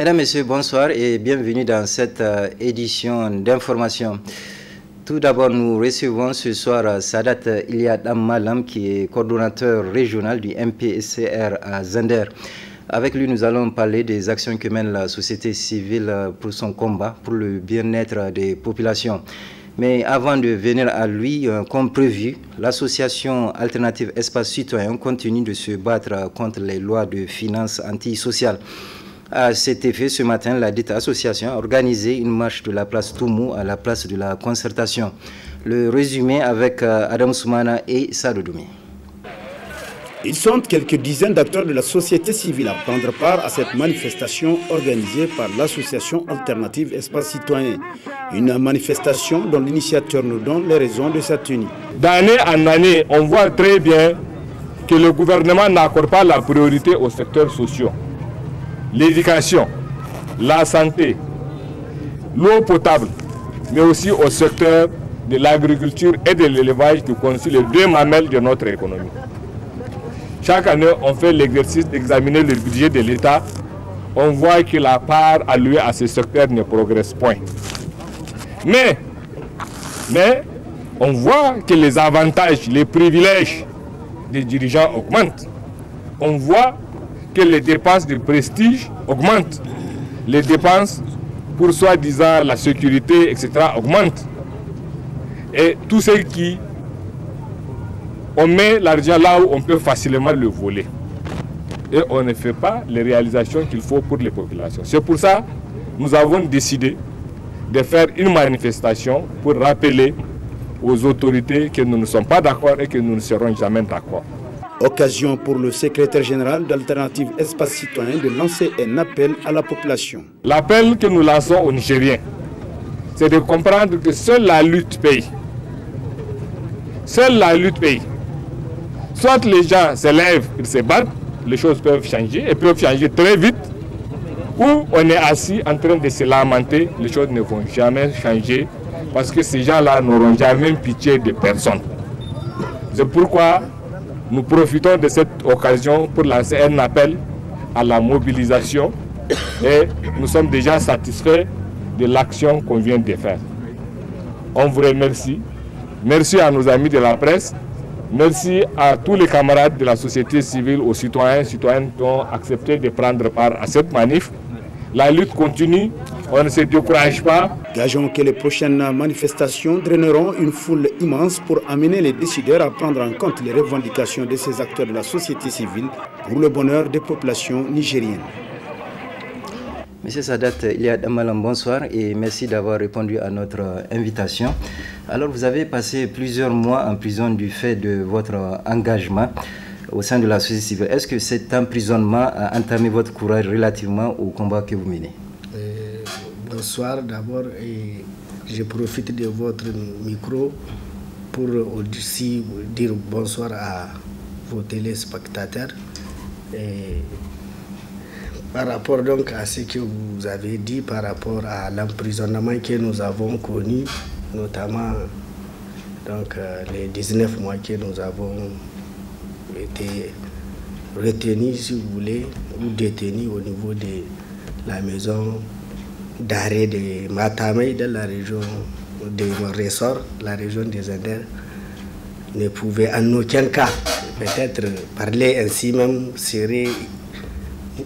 Mesdames, Messieurs, bonsoir et bienvenue dans cette édition d'information. Tout d'abord, nous recevons ce soir Sadat Iliad Malam, qui est coordonnateur régional du MPCR à Zender. Avec lui, nous allons parler des actions que mène la société civile pour son combat, pour le bien-être des populations. Mais avant de venir à lui, comme prévu, l'association Alternative Espace Citoyen continue de se battre contre les lois de finances antisociales. À cet effet, ce matin, la dite association a organisé une marche de la place Toumou à la place de la concertation. Le résumé avec Adam Soumana et Sadodoumi. Ils sont quelques dizaines d'acteurs de la société civile à prendre part à cette manifestation organisée par l'association Alternative Espace Citoyen. Une manifestation dont l'initiateur nous donne les raisons de sa tenue. D'année en année, on voit très bien que le gouvernement n'accorde pas la priorité aux secteurs sociaux. L'éducation, la santé, l'eau potable, mais aussi au secteur de l'agriculture et de l'élevage qui constituent les deux mamelles de notre économie. Chaque année, on fait l'exercice d'examiner le budget de l'État. On voit que la part allouée à ce secteur ne progresse point. Mais on voit que les avantages, les privilèges des dirigeants augmentent. On voit que les dépenses de prestige augmentent. Les dépenses pour soi-disant la sécurité, etc. augmentent. Et tout ce qui... On met l'argent là où on peut facilement le voler. Et on ne fait pas les réalisations qu'il faut pour les populations. C'est pour ça que nous avons décidé de faire une manifestation pour rappeler aux autorités que nous ne sommes pas d'accord et que nous ne serons jamais d'accord. Occasion pour le secrétaire général d'Alternative Espace Citoyen de lancer un appel à la population. L'appel que nous lançons aux Nigériens, c'est de comprendre que seule la lutte paye. Seule la lutte paye. Soit les gens se lèvent, ils se battent, les choses peuvent changer et peuvent changer très vite, ou on est assis en train de se lamenter, les choses ne vont jamais changer parce que ces gens-là n'auront jamais pitié de personne. C'est pourquoi nous profitons de cette occasion pour lancer un appel à la mobilisation et nous sommes déjà satisfaits de l'action qu'on vient de faire. On vous remercie. Merci à nos amis de la presse. Merci à tous les camarades de la société civile, aux citoyens et citoyennes qui ont accepté de prendre part à cette manif. La lutte continue, on ne se décourage pas. Gageons que les prochaines manifestations draineront une foule immense pour amener les décideurs à prendre en compte les revendications de ces acteurs de la société civile pour le bonheur des populations nigériennes. Monsieur Sadat Iliad Malam, bonsoir et merci d'avoir répondu à notre invitation. Alors, vous avez passé plusieurs mois en prison du fait de votre engagement au sein de la société civile. Est-ce que cet emprisonnement a entamé votre courage relativement au combat que vous menez? Bonsoir d'abord et je profite de votre micro pour aussi dire bonsoir à vos téléspectateurs. Et par rapport donc à ce que vous avez dit par rapport à l'emprisonnement que nous avons connu, notamment donc, les 19 mois que nous avons été retenus, si vous voulez, ou détenus au niveau de la maison d'arrêt de Matamei dans la région de mon ressort, la région des Zender, ne pouvait en aucun cas, peut-être parler ainsi même, serait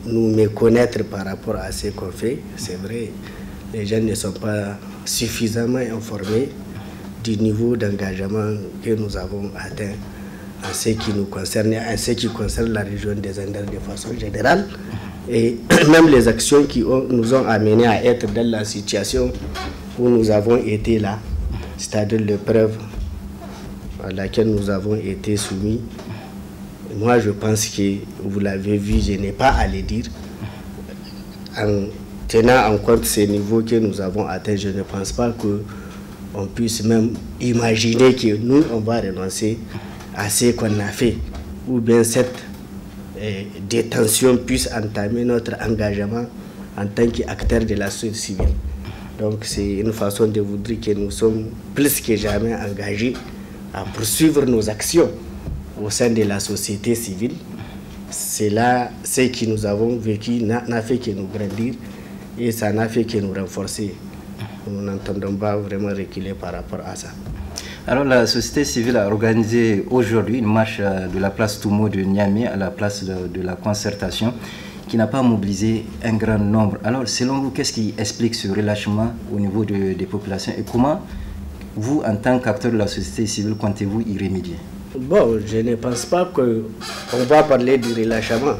nous méconnaître par rapport à ce qu'on fait. C'est vrai, les gens ne sont pas suffisamment informés du niveau d'engagement que nous avons atteint en ce qui nous concerne, en ce qui concerne la région des Andes de façon générale, et même les actions qui nous ont amenés à être dans la situation où nous avons été là, c'est-à-dire l'épreuve à laquelle nous avons été soumis. Moi, je pense que vous l'avez vu, je n'ai pas à le dire. En tenant en compte ces niveaux que nous avons atteints, je ne pense pas qu'on puisse même imaginer que nous, on va renoncer à ce qu'on a fait, ou bien cette détention puisse entamer notre engagement en tant qu'acteur de la société civile. Donc c'est une façon de vous dire que nous sommes plus que jamais engagés à poursuivre nos actions au sein de la société civile. C'est là ce que nous avons vécu n'a fait que nous grandir Et ça n'a fait que nous renforcer. Nous n'entendons pas vraiment reculer par rapport à ça. Alors la société civile a organisé aujourd'hui une marche de la place Toumo de Niamey à la place de la concertation qui n'a pas mobilisé un grand nombre. Alors selon vous, qu'est-ce qui explique ce relâchement au niveau des populations et comment vous, en tant qu'acteur de la société civile, comptez-vous y remédier? Bon, je ne pense pas qu'on va parler du relâchement.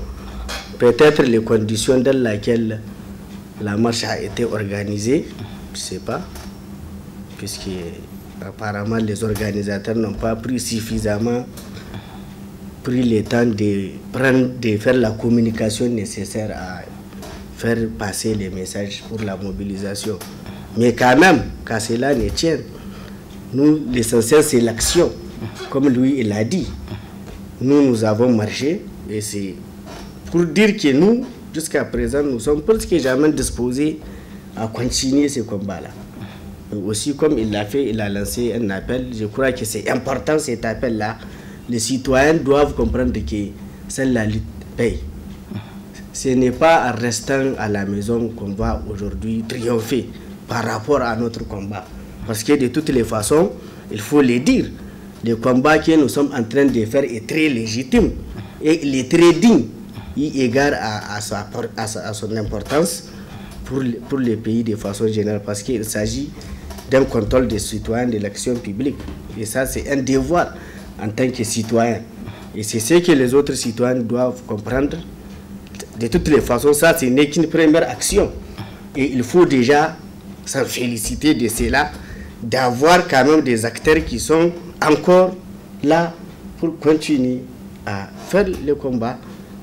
Peut-être les conditions dans lesquelles la marche a été organisée, je ne sais pas, puisque apparemment les organisateurs n'ont pas pris suffisamment le temps de faire la communication nécessaire à faire passer les messages pour la mobilisation. Mais quand même, qu'à cela ne tienne, nous, l'essentiel c'est l'action. Comme lui, il a dit, nous avons marché et c'est pour dire que nous, jusqu'à présent, nous sommes presque jamais disposés à continuer ce combat-là. Aussi, comme il l'a fait, il a lancé un appel. Je crois que c'est important cet appel-là. Les citoyens doivent comprendre que c'est la lutte paye. Ce n'est pas en restant à la maison qu'on va aujourd'hui triompher par rapport à notre combat. Parce que de toutes les façons, il faut le dire, le combat que nous sommes en train de faire est très légitime et il est très digne, eu égard à son importance pour les pays de façon générale, parce qu'il s'agit d'un contrôle des citoyens de l'action publique. Et ça, c'est un devoir en tant que citoyen. Et c'est ce que les autres citoyens doivent comprendre. De toutes les façons, ça, ce n'est qu'une première action. Et il faut déjà s'en féliciter de cela, d'avoir quand même des acteurs qui sont encore là pour continuer à faire le combat,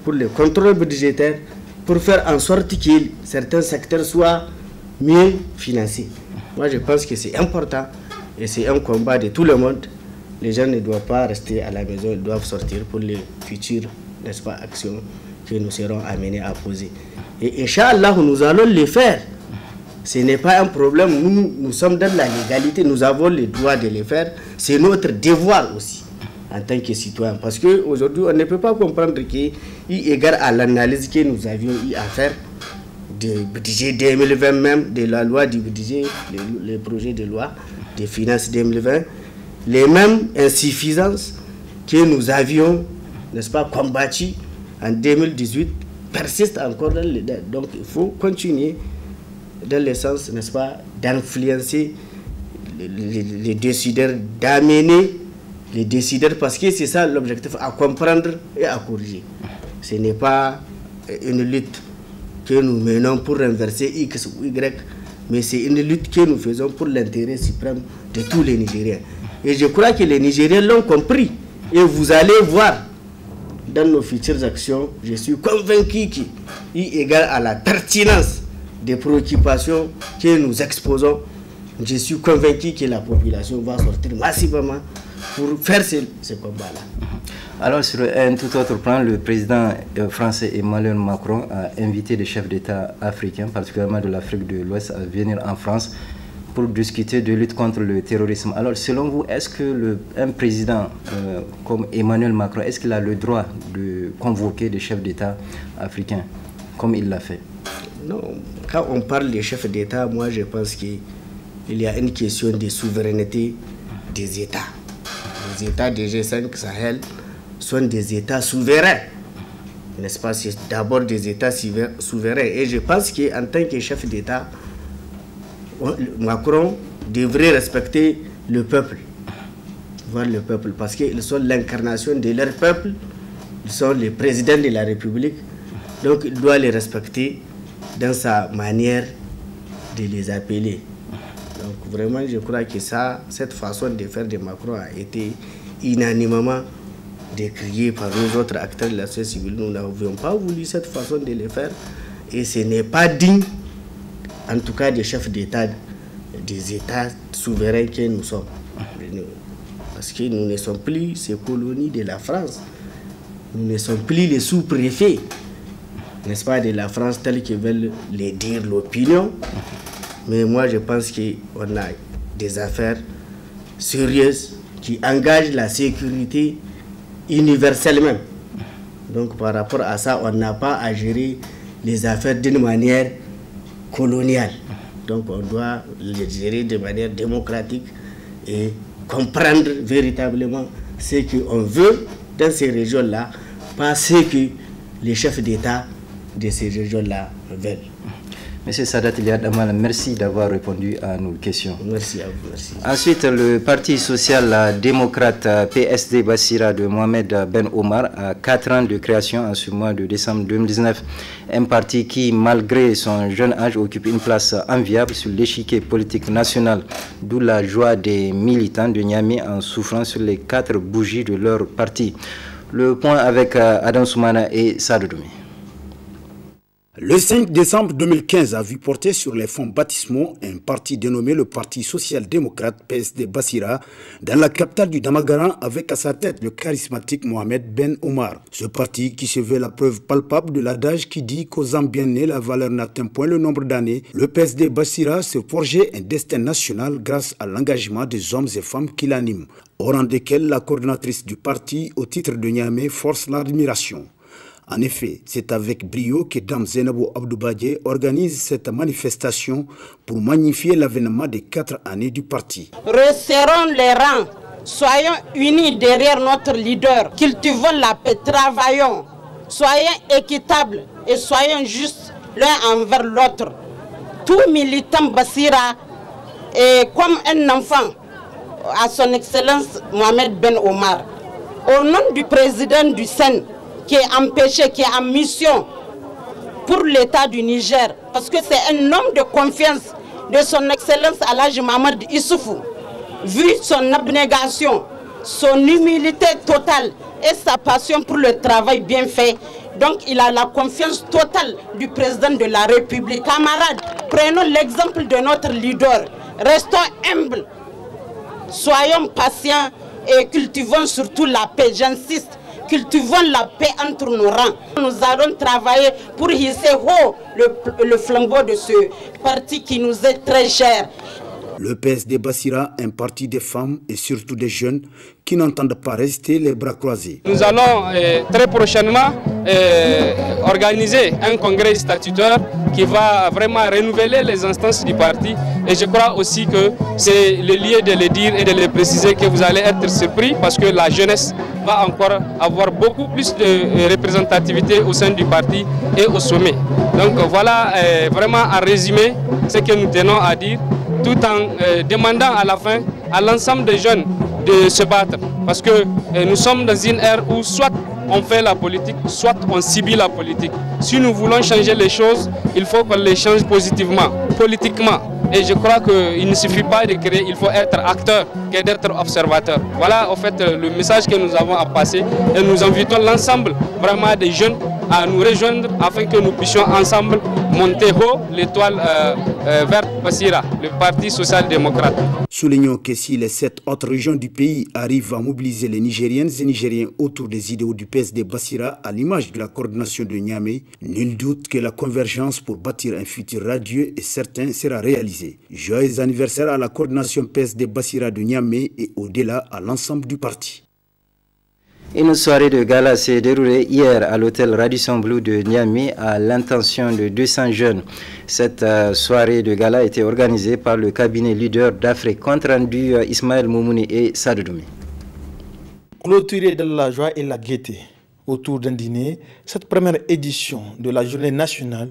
pour le contrôle budgétaire, pour faire en sorte que certains secteurs soient mieux financés. Moi, je pense que c'est important et c'est un combat de tout le monde. Les gens ne doivent pas rester à la maison, ils doivent sortir pour les futures, n'est-ce pas, actions que nous serons amenés à poser. Et Inch'Allah, nous allons le faire. Ce n'est pas un problème, nous sommes dans la légalité, nous avons le droit de le faire. C'est notre devoir aussi, en tant que citoyen. Parce qu'aujourd'hui, on ne peut pas comprendre que, eu égard à l'analyse que nous avions eu à faire, du budget 2020 même, de la loi du budget, le projet de loi des finances 2020, les mêmes insuffisances que nous avions, n'est-ce pas, combattues en 2018 persistent encore dans les dates. Donc il faut continuer dans le sens, n'est-ce pas, d'influencer les décideurs, d'amener les décideurs, parce que c'est ça l'objectif, à comprendre et à corriger. Ce n'est pas une lutte que nous menons pour renverser X ou Y, mais c'est une lutte que nous faisons pour l'intérêt suprême de tous les Nigériens. Et je crois que les Nigériens l'ont compris. Et vous allez voir dans nos futures actions, je suis convaincu qu'eu égard à la pertinence des préoccupations que nous exposons, je suis convaincu que la population va sortir massivement pour faire ce combat-là. Alors sur un tout autre plan, le président français Emmanuel Macron a invité des chefs d'État africains, particulièrement de l'Afrique de l'Ouest, à venir en France pour discuter de lutte contre le terrorisme. Alors selon vous, est-ce que un président comme Emmanuel Macron, est-ce qu'il a le droit de convoquer des chefs d'État africains comme il l'a fait? Non, quand on parle des chefs d'État, moi je pense qu'il y a une question de souveraineté des États. Les États du G5 Sahel sont des États souverains, n'est-ce pas? C'est d'abord des États souverains. Et je pense qu'en tant que chef d'État, Macron devrait respecter le peuple, voir le peuple, parce qu'ils sont l'incarnation de leur peuple, ils sont les présidents de la République, donc il doit les respecter dans sa manière de les appeler. Donc vraiment, je crois que cette façon de faire de Macron a été unanimement décriée par nous autres acteurs de la société civile. Nous n'avions pas voulu cette façon de le faire et ce n'est pas digne, en tout cas des chefs d'État, des États souverains que nous sommes. Parce que nous ne sommes plus ces colonies de la France. Nous ne sommes plus les sous-préfets, n'est-ce pas, de la France, tels que veulent les dire l'opinion. Mais moi, je pense qu'on a des affaires sérieuses qui engagent la sécurité universelle même. Donc, par rapport à ça, on n'a pas à gérer les affaires d'une manière colonial. Donc on doit les gérer de manière démocratique et comprendre véritablement ce qu'on veut dans ces régions-là, pas ce que les chefs d'État de ces régions-là veulent. Monsieur Sadat Iliad Amal, merci d'avoir répondu à nos questions. Merci à vous. Merci. Ensuite, le Parti social-démocrate PSD Bassira de Mohamed Ben Omar a 4 ans de création en ce mois de décembre 2019. Un parti qui, malgré son jeune âge, occupe une place enviable sur l'échiquier politique national, d'où la joie des militants de Niamey en souffrant sur les 4 bougies de leur parti. Le point avec Adam Soumana et Sadoumi. Le 5 décembre 2015 a vu porter sur les fonds baptismaux un parti dénommé le Parti social-démocrate PSD Bassira dans la capitale du Damagaran avec à sa tête le charismatique Mohamed Ben Omar. Ce parti qui se veut la preuve palpable de l'adage qui dit qu'aux hommes bien nés la valeur n'atteint point le nombre d'années, le PSD Bassira se forgeait un destin national grâce à l'engagement des hommes et femmes qui l'animent, au rang desquels la coordonnatrice du parti au titre de Niamey force l'admiration. En effet, c'est avec brio que Dame Zainabou Abdoubadje organise cette manifestation pour magnifier l'avènement des 4 années du parti. Resserrons les rangs, soyons unis derrière notre leader, cultivons la paix, travaillons, soyons équitables et soyons justes l'un envers l'autre. Tout militant Bassira est comme un enfant à son excellence Mohamed Ben Omar. Au nom du président du Sen, qui est empêché, qui est en mission pour l'État du Niger, parce que c'est un homme de confiance de son excellence Alhaji Mohamed Issoufou. Vu son abnégation, son humilité totale et sa passion pour le travail bien fait, donc il a la confiance totale du président de la République. Camarades, prenons l'exemple de notre leader, restons humbles, soyons patients et cultivons surtout la paix, j'insiste. Cultivons la paix entre nos rangs. Nous allons travailler pour hisser haut le flambeau de ce parti qui nous est très cher. Le PSD Bassira, un parti des femmes et surtout des jeunes qui n'entendent pas rester les bras croisés. Nous allons très prochainement organiser un congrès statutaire qui va vraiment renouveler les instances du parti. Et je crois aussi que c'est le lieu de le dire et de le préciser que vous allez être surpris parce que la jeunesse va encore avoir beaucoup plus de représentativité au sein du parti et au sommet. Donc voilà vraiment en résumé ce que nous tenons à dire, tout en demandant à la fin à l'ensemble des jeunes de se battre. Parce que nous sommes dans une ère où soit on fait la politique, soit on subit la politique. Si nous voulons changer les choses, il faut qu'on les change positivement, politiquement. Et je crois qu'il ne suffit pas de créer, il faut être acteur que d'être observateur. Voilà en fait le message que nous avons à passer et nous invitons l'ensemble vraiment des jeunes à nous rejoindre afin que nous puissions ensemble monter haut l'étoile verte Bassira, le Parti social-démocrate. Soulignons que si les 7 autres régions du pays arrivent à mobiliser les Nigériennes et Nigériens autour des idéaux du PSD Bassira à l'image de la coordination de Niamey, nul doute que la convergence pour bâtir un futur radieux et certain sera réalisée. Joyeux anniversaire à la coordination PSD Bassira de Niamey et au-delà à l'ensemble du parti. Une soirée de gala s'est déroulée hier à l'hôtel Radisson Blu de Niamey à l'intention de 200 jeunes. Cette soirée de gala a été organisée par le cabinet leader d'Afrique. Compte rendu Ismaël Moumouni et Sadoumi. Clôturée dans la joie et la gaieté autour d'un dîner, cette première édition de la journée nationale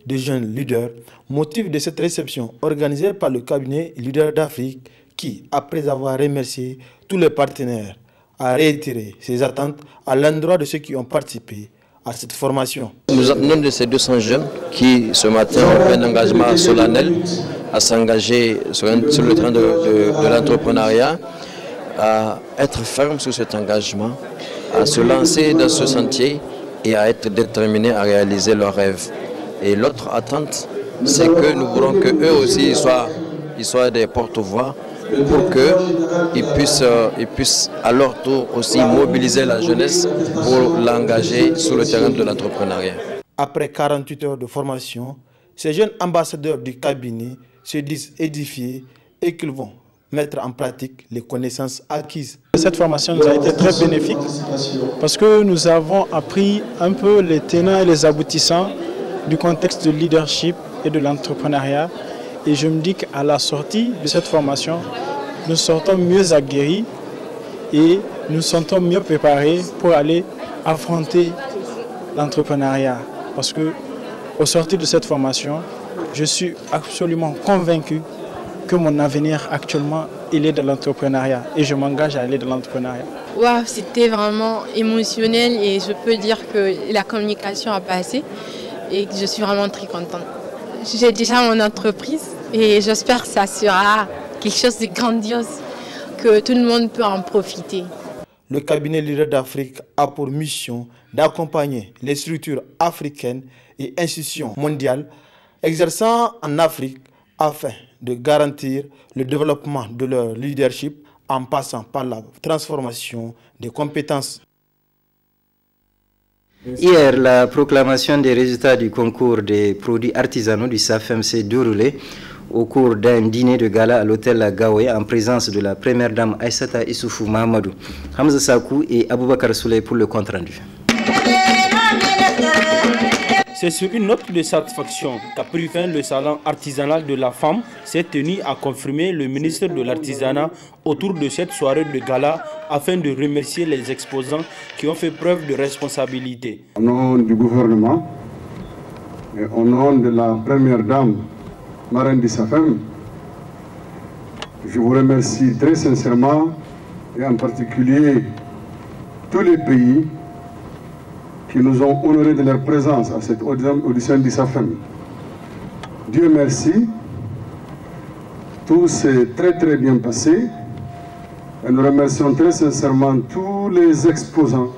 des jeunes leaders motive de cette réception organisée par le cabinet leader d'Afrique qui, après avoir remercié tous les partenaires, a réitéré ses attentes à l'endroit de ceux qui ont participé à cette formation. Nous appelons de ces 200 jeunes qui, ce matin, ont pris un engagement solennel à s'engager sur le terrain de l'entrepreneuriat, à être ferme sur cet engagement, à se lancer dans ce sentier et à être déterminés à réaliser leurs rêves. Et l'autre attente, c'est que nous voulons qu'eux aussi ils soient des porte-voix pour qu'ils puissent à leur tour aussi mobiliser la jeunesse pour l'engager sur le terrain de l'entrepreneuriat. Après 48 heures de formation, ces jeunes ambassadeurs du cabinet se disent édifiés et qu'ils vont mettre en pratique les connaissances acquises. Cette formation nous a été très bénéfique parce que nous avons appris un peu les tenants et les aboutissants du contexte de leadership et de l'entrepreneuriat. Et je me dis qu'à la sortie de cette formation, nous sortons mieux aguerris et nous sommes mieux préparés pour aller affronter l'entrepreneuriat. Parce que au sortir de cette formation, je suis absolument convaincu que mon avenir actuellement, il est dans l'entrepreneuriat et je m'engage à aller dans l'entrepreneuriat. Wow, c'était vraiment émotionnel et je peux dire que la communication a passé et je suis vraiment très contente. J'ai déjà mon entreprise et j'espère que ça sera quelque chose de grandiose, que tout le monde peut en profiter. Le cabinet Leader d'Afrique a pour mission d'accompagner les structures africaines et institutions mondiales exerçant en Afrique afin de garantir le développement de leur leadership en passant par la transformation des compétences. Hier, la proclamation des résultats du concours des produits artisanaux du SAFEM s'est déroulée au cours d'un dîner de gala à l'hôtel Gawé en présence de la première dame Aïssata Issoufou Mahamadou, Hamza Sakou et Aboubakar Souley pour le compte-rendu. C'est sur une note de satisfaction qu'a pris fin le salon artisanal de la femme s'est tenu à confirmer le ministre de l'Artisanat autour de cette soirée de gala afin de remercier les exposants qui ont fait preuve de responsabilité. Au nom du gouvernement et au nom de la première dame, marraine du SAFEM, je vous remercie très sincèrement et en particulier tous les pays qui nous ont honorés de leur présence à cette audition du SAFEM. Dieu merci, tout s'est très bien passé et nous remercions très sincèrement tous les exposants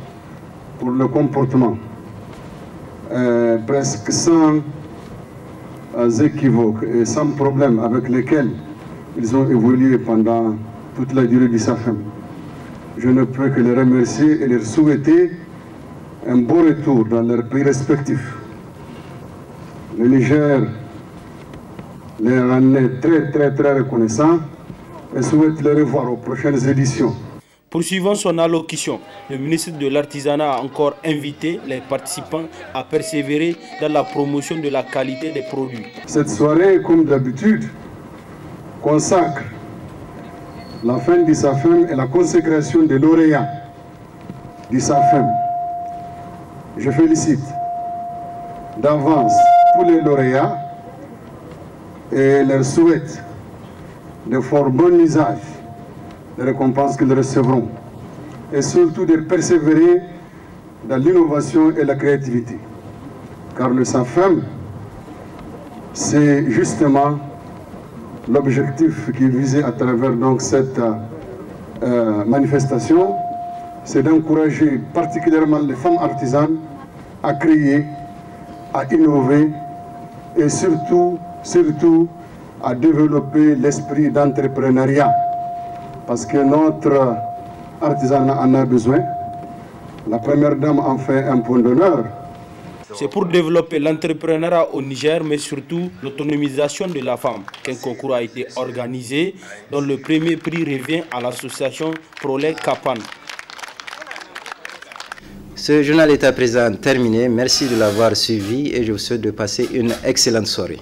pour le comportement presque sans équivoques et sans problème avec lesquels ils ont évolué pendant toute la durée du SAFEM. Je ne peux que les remercier et leur souhaiter un bon retour dans leurs pays respectifs. Le Niger les en est très reconnaissant et souhaite les revoir aux prochaines éditions. Poursuivant son allocution, le ministre de l'Artisanat a encore invité les participants à persévérer dans la promotion de la qualité des produits. Cette soirée, comme d'habitude, consacre la fin du SAFEM et la consécration des lauréats du SAFEM. Je félicite d'avance tous les lauréats et leur souhaite de fort bon usage des récompenses qu'ils recevront et surtout de persévérer dans l'innovation et la créativité. Car le SAFEM, c'est justement l'objectif qui est visé à travers donc, cette manifestation, c'est d'encourager particulièrement les femmes artisanes à créer, à innover et surtout à développer l'esprit d'entrepreneuriat. Parce que notre artisanat en a besoin. La première dame en fait un point d'honneur. C'est pour développer l'entrepreneuriat au Niger, mais surtout l'autonomisation de la femme, qu'un concours a été organisé, dont le premier prix revient à l'association Prolé Kapan. Ce journal est à présent terminé. Merci de l'avoir suivi et je vous souhaite de passer une excellente soirée.